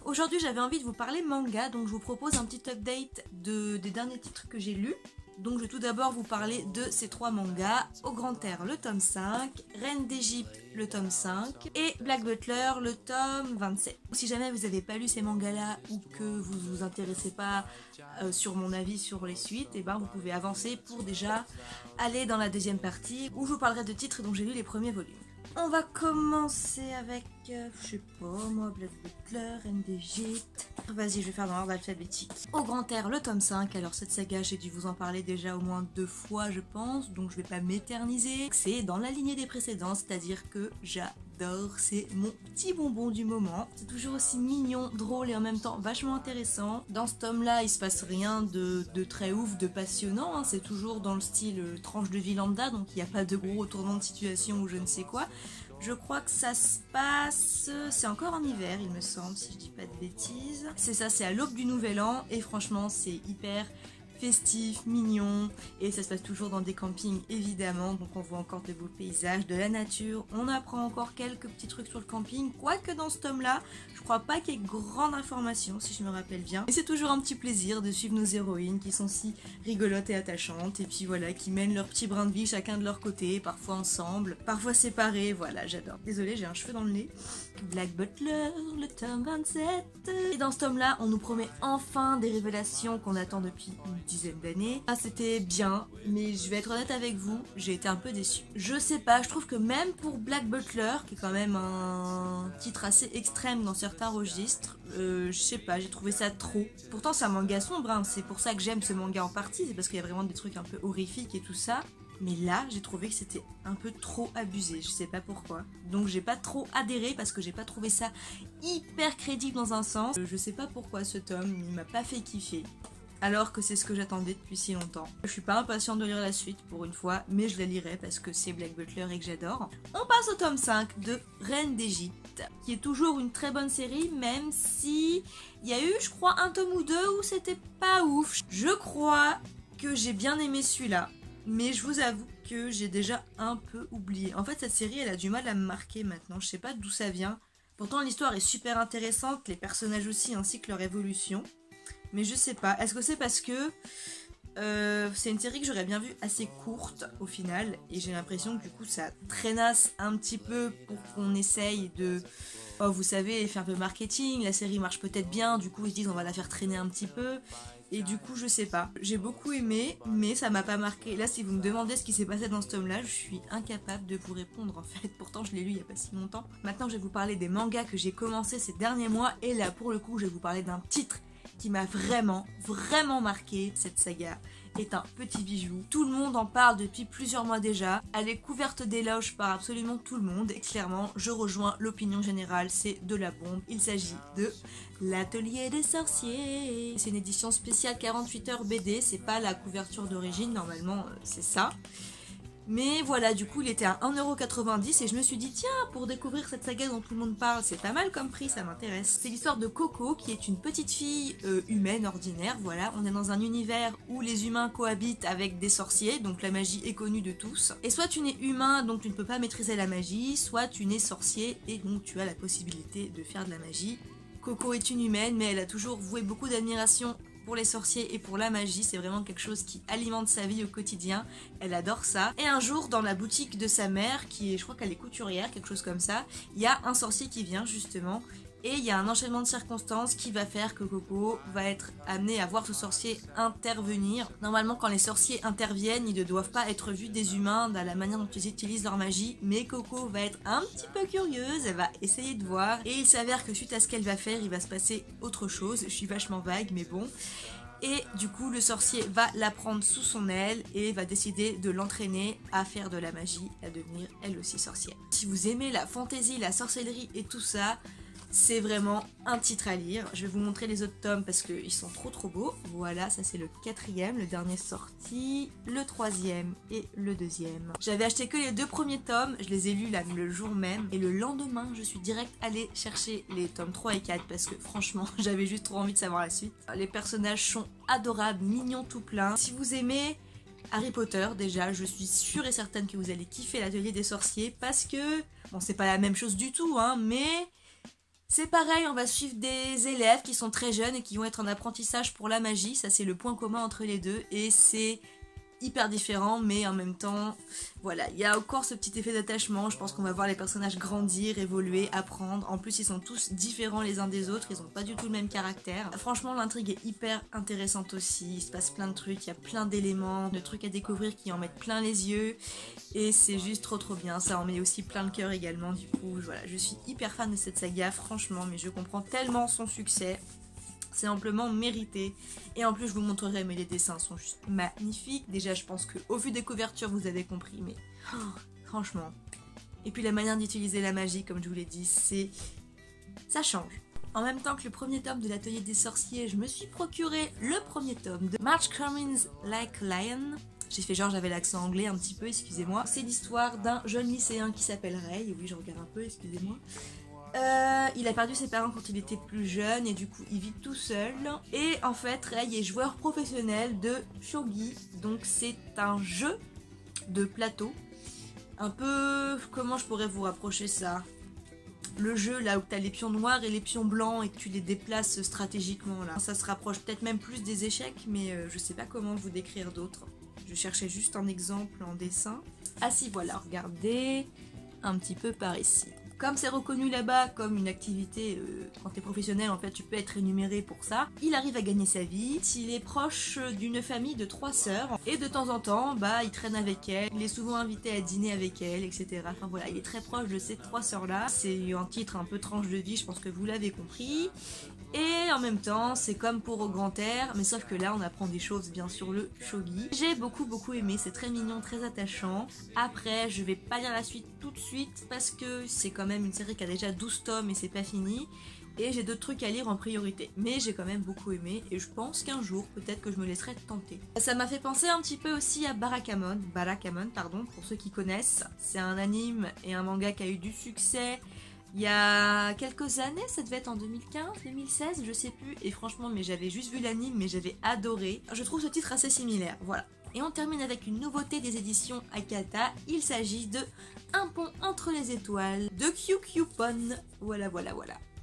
Aujourd'hui j'avais envie de vous parler manga, donc je vous propose un petit update des derniers titres que j'ai lus. Donc je vais tout d'abord vous parler de ces trois mangas, Au Grand Air le tome 5, Reine d'Égypte le tome 5 et Black Butler le tome 27. Si jamais vous n'avez pas lu ces mangas là ou que vous vous intéressez pas sur mon avis sur les suites, et ben vous pouvez avancer pour déjà aller dans la deuxième partie où je vous parlerai de titres dont j'ai lu les premiers volumes. On va commencer avec, je sais pas moi, Black Butler, Reine d'Égypte. Vas-y, je vais faire dans l'ordre alphabétique. Au Grand Air, le tome 5. Alors cette saga, j'ai dû vous en parler déjà au moins 2 fois, je pense, donc je vais pas m'éterniser. C'est dans la lignée des précédents, c'est-à-dire que j'adore, c'est mon petit bonbon du moment. C'est toujours aussi mignon, drôle et en même temps vachement intéressant. Dans ce tome-là, il se passe rien de très ouf, de passionnant, hein. C'est toujours dans le style tranche de vie lambda, donc il n'y a pas de gros retournement de situation ou je ne sais quoi. Je crois que ça se passe... C'est encore en hiver, il me semble, si je dis pas de bêtises. C'est ça, c'est à l'aube du nouvel an, et franchement, c'est hyper festif, mignon, et ça se passe toujours dans des campings, évidemment, donc on voit encore de beaux paysages, de la nature, on apprend encore quelques petits trucs sur le camping, quoique dans ce tome-là, je crois pas qu'il y ait grande information, si je me rappelle bien. Et c'est toujours un petit plaisir de suivre nos héroïnes, qui sont si rigolotes et attachantes, et puis voilà, qui mènent leur petit brin de vie chacun de leur côté, parfois ensemble, parfois séparés, voilà, j'adore. Désolée, j'ai un cheveu dans le nez. Black Butler, le tome 27. Et dans ce tome-là, on nous promet enfin des révélations qu'on attend depuis une dizaine d'années. Ah, c'était bien, mais je vais être honnête avec vous, j'ai été un peu déçue. Je sais pas, je trouve que même pour Black Butler, qui est quand même un titre assez extrême dans certains registres, je sais pas, j'ai trouvé ça trop. Pourtant c'est un manga sombre, hein, c'est pour ça que j'aime ce manga en partie, c'est parce qu'il y a vraiment des trucs un peu horrifiques et tout ça. Mais là, j'ai trouvé que c'était un peu trop abusé, je sais pas pourquoi. Donc j'ai pas trop adhéré parce que j'ai pas trouvé ça hyper crédible dans un sens. Je sais pas pourquoi ce tome, il m'a pas fait kiffer. Alors que c'est ce que j'attendais depuis si longtemps. Je suis pas impatiente de lire la suite pour une fois, mais je la lirai parce que c'est Black Butler et que j'adore. On passe au tome 5 de Reine d'Égypte, qui est toujours une très bonne série, même si il y a eu, je crois, un tome ou deux où c'était pas ouf. Je crois que j'ai bien aimé celui-là. Mais je vous avoue que j'ai déjà un peu oublié. En fait, cette série, elle a du mal à me marquer maintenant. Je sais pas d'où ça vient. Pourtant, l'histoire est super intéressante, les personnages aussi, ainsi que leur évolution. Mais je sais pas. Est-ce que c'est parce que c'est une série que j'aurais bien vue assez courte au final. Et j'ai l'impression que du coup, ça traînasse un petit peu pour qu'on essaye de... Oh, vous savez, faire un peu marketing. La série marche peut-être bien. Du coup, ils se disent on va la faire traîner un petit peu. Et du coup, je sais pas. J'ai beaucoup aimé, mais ça m'a pas marqué. Là, si vous me demandez ce qui s'est passé dans ce tome-là, je suis incapable de vous répondre en fait. Pourtant, je l'ai lu il y a pas si longtemps. Maintenant, je vais vous parler des mangas que j'ai commencé ces derniers mois. Et là, pour le coup, je vais vous parler d'un titre qui m'a vraiment marqué. Cette saga est un petit bijou. Tout le monde en parle depuis plusieurs mois déjà. Elle est couverte d'éloges par absolument tout le monde. Et clairement, je rejoins l'opinion générale, c'est de la bombe. Il s'agit de L'Atelier des Sorciers. C'est une édition spéciale 48 heures BD. C'est pas la couverture d'origine, normalement c'est ça. Mais voilà, du coup il était à 1,90€ et je me suis dit tiens, pour découvrir cette saga dont tout le monde parle, c'est pas mal comme prix, ça m'intéresse. C'est l'histoire de Coco qui est une petite fille humaine ordinaire, voilà. On est dans un univers où les humains cohabitent avec des sorciers, donc la magie est connue de tous. Et soit tu n'es humain, donc tu ne peux pas maîtriser la magie, soit tu n'es sorcier et donc tu as la possibilité de faire de la magie. Coco est une humaine, mais elle a toujours voué beaucoup d'admiration pour les sorciers et pour la magie, c'est vraiment quelque chose qui alimente sa vie au quotidien, elle adore ça. Et un jour, dans la boutique de sa mère, qui est, je crois qu'elle est couturière, quelque chose comme ça, il y a un sorcier qui vient justement, et il y a un enchaînement de circonstances qui va faire que Coco va être amenée à voir ce sorcier intervenir. Normalement, quand les sorciers interviennent, ils ne doivent pas être vus des humains dans la manière dont ils utilisent leur magie, mais Coco va être un petit peu curieuse, elle va essayer de voir, et il s'avère que suite à ce qu'elle va faire, il va se passer autre chose. Je suis vachement vague, mais bon. Et du coup, le sorcier va la prendre sous son aile et va décider de l'entraîner à faire de la magie, à devenir elle aussi sorcière. Si vous aimez la fantaisie, la sorcellerie et tout ça, c'est vraiment un titre à lire. Je vais vous montrer les autres tomes parce qu'ils sont trop beaux. Voilà, ça c'est le 4e, le dernier sorti, le 3e et le 2e. J'avais acheté que les 2 premiers tomes, je les ai lus là le jour même. Et le lendemain, je suis direct allée chercher les tomes 3 et 4 parce que franchement, j'avais juste trop envie de savoir la suite. Les personnages sont adorables, mignons tout plein. Si vous aimez Harry Potter, déjà, je suis sûre et certaine que vous allez kiffer l'Atelier des Sorciers parce que, bon, c'est pas la même chose du tout, hein, mais C'est pareil, on va suivre des élèves qui sont très jeunes et qui vont être en apprentissage pour la magie, ça c'est le point commun entre les deux, et c'est hyper différent, mais en même temps, voilà, il y a encore ce petit effet d'attachement. Je pense qu'on va voir les personnages grandir, évoluer, apprendre. En plus, ils sont tous différents les uns des autres, ils ont pas du tout le même caractère. Franchement, l'intrigue est hyper intéressante aussi, il se passe plein de trucs, il y a plein d'éléments, de trucs à découvrir qui en mettent plein les yeux, et c'est juste trop bien. Ça en met aussi plein le cœur également, du coup, voilà, je suis hyper fan de cette saga, franchement, mais je comprends tellement son succès. C'est amplement mérité. Et en plus, je vous montrerai, mais les dessins sont juste magnifiques. Déjà, je pense qu'au vu des couvertures, vous avez compris, mais franchement. Et puis la manière d'utiliser la magie, comme je vous l'ai dit, ça change. En même temps que le premier tome de l'Atelier des Sorciers, je me suis procuré le premier tome de March Cummins Like Lion. J'ai fait genre, j'avais l'accent anglais un petit peu, excusez-moi. C'est l'histoire d'un jeune lycéen qui s'appelle Ray. Oui, je regarde un peu, excusez-moi. Il a perdu ses parents quand il était plus jeune et du coup il vit tout seul. Et en fait Ray est joueur professionnel de shogi, donc c'est un jeu de plateau. Un peu, comment je pourrais vous rapprocher ça? Le jeu là où t'as les pions noirs et les pions blancs et que tu les déplaces stratégiquement là. Ça se rapproche peut-être même plus des échecs, mais je sais pas comment vous décrire d'autres. Je cherchais juste un exemple en dessin. Ah si, voilà, regardez un petit peu par ici. Comme c'est reconnu là-bas comme une activité, quand t'es professionnel, en fait, tu peux être rémunéré pour ça. Il arrive à gagner sa vie. Il est proche d'une famille de 3 sœurs. Et de temps en temps, bah, il traîne avec elles. Il est souvent invité à dîner avec elles, etc. Enfin voilà, il est très proche de ces 3 sœurs-là. C'est un titre un peu tranche de vie, je pense que vous l'avez compris. Et en même temps, c'est comme pour Au Grand Air, mais sauf que là, on apprend des choses bien sur le shogi. J'ai beaucoup aimé, c'est très mignon, très attachant. Après, je vais pas lire la suite tout de suite, parce que c'est quand même une série qui a déjà 12 tomes et c'est pas fini. Et j'ai d'autres trucs à lire en priorité. Mais j'ai quand même beaucoup aimé, et je pense qu'un jour, peut-être que je me laisserai tenter. Ça m'a fait penser un petit peu aussi à Barakamon, pardon, pour ceux qui connaissent. C'est un anime et un manga qui a eu du succès il y a quelques années, ça devait être en 2015, 2016, je sais plus, et franchement, mais j'avais juste vu l'anime, mais j'avais adoré. Je trouve ce titre assez similaire, voilà. Et on termine avec une nouveauté des éditions Akata, il s'agit de Un pont entre les étoiles de Kyukyupon. Voilà.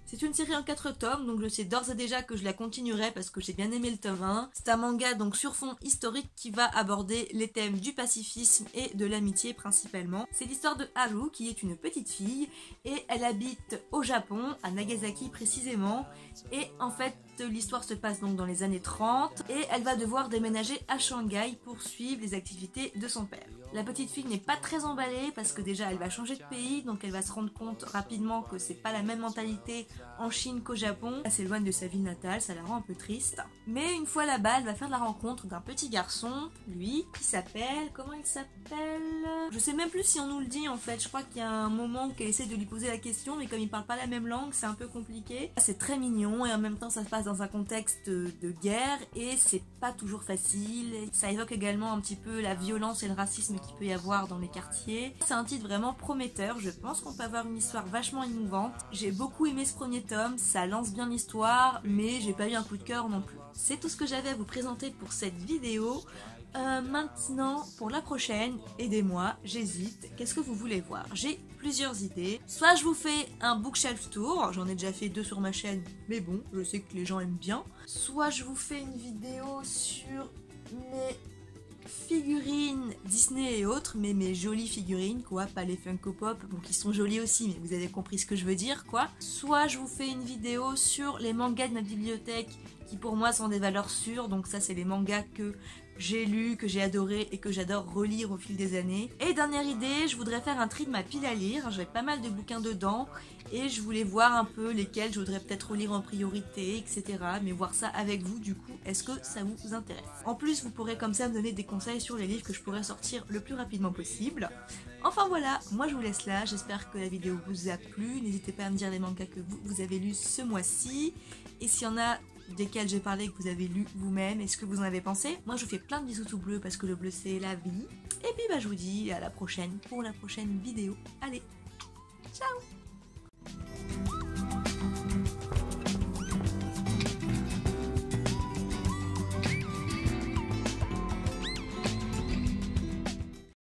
C'est une série en 4 tomes, donc je sais d'ores et déjà que je la continuerai parce que j'ai bien aimé le tome 1. C'est un manga donc sur fond historique qui va aborder les thèmes du pacifisme et de l'amitié principalement. C'est l'histoire de Haru qui est une petite fille et elle habite au Japon, à Nagasaki précisément. Et en fait l'histoire se passe donc dans les années 30 et elle va devoir déménager à Shanghai pour suivre les activités de son père. La petite fille n'est pas très emballée parce que déjà elle va changer de pays, donc elle va se rendre compte rapidement que c'est pas la même mentalité en Chine qu'au Japon. Elle s'éloigne de sa ville natale, ça la rend un peu triste. Mais une fois là-bas, elle va faire la rencontre d'un petit garçon, lui, qui s'appelle... Comment il s'appelle? Je sais même plus si on nous le dit en fait, je crois qu'il y a un moment qu'elle essaie de lui poser la question, mais comme il parle pas la même langue, c'est un peu compliqué. C'est très mignon et en même temps ça se passe dans un contexte de guerre et c'est pas toujours facile. Ça évoque également un petit peu la violence et le racisme qu'il peut y avoir dans les quartiers. C'est un titre vraiment prometteur, je pense qu'on peut avoir une histoire vachement émouvante. J'ai beaucoup aimé ce premier tome, ça lance bien l'histoire, mais j'ai pas eu un coup de cœur non plus. C'est tout ce que j'avais à vous présenter pour cette vidéo. Maintenant, pour la prochaine, aidez-moi, j'hésite. Qu'est-ce que vous voulez voir? J'ai plusieurs idées. Soit je vous fais un bookshelf tour, j'en ai déjà fait 2 sur ma chaîne, mais bon, je sais que les gens aiment bien. Soit je vous fais une vidéo sur mes figurines Disney et autres, mais mes jolies figurines, quoi, pas les Funko Pop, bon, qui sont jolies aussi, mais vous avez compris ce que je veux dire, quoi. Soit je vous fais une vidéo sur les mangas de ma bibliothèque, qui pour moi sont des valeurs sûres, donc ça c'est les mangas que j'ai lus, que j'ai adoré et que j'adore relire au fil des années. Et dernière idée, je voudrais faire un tri de ma pile à lire, j'avais pas mal de bouquins dedans, et je voulais voir un peu lesquels je voudrais peut-être relire en priorité, etc. Mais voir ça avec vous du coup, est-ce que ça vous intéresse? En plus, vous pourrez comme ça me donner des conseils sur les livres que je pourrais sortir le plus rapidement possible. Enfin voilà, moi je vous laisse là, j'espère que la vidéo vous a plu, n'hésitez pas à me dire les mangas que vous avez lus ce mois-ci, et s'il y en a desquels j'ai parlé que vous avez lu vous-même, est-ce que vous en avez pensé? Moi je vous fais plein de bisous tout bleus parce que le bleu c'est la vie, et puis bah je vous dis à la prochaine pour la prochaine vidéo. Allez, ciao!